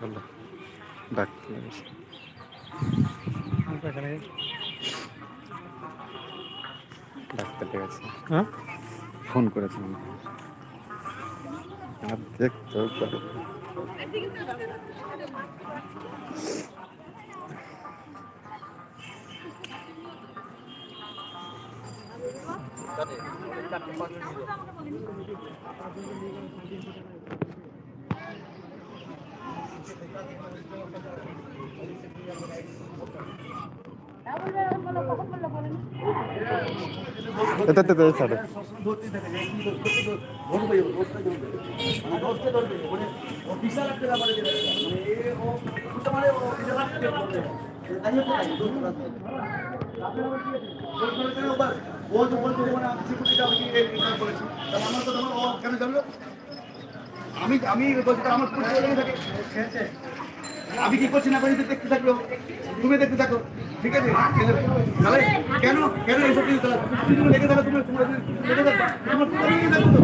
চলো ডাকতে লেগেছে। ডাকতে লেগেছে, হ্যাঁ ফোন করেছে মনে হয়। আর দেখতেও পারে। এটা ছাড়ে আমি আমি বলছি আমার থাকে আমি কি করছি না করছি দেখতে থাকলো, তুমি দেখতে থাকো, ঠিক আছে? তাহলে কেন কেন এইসব লেগে থাকো, তুমি দেখো তো।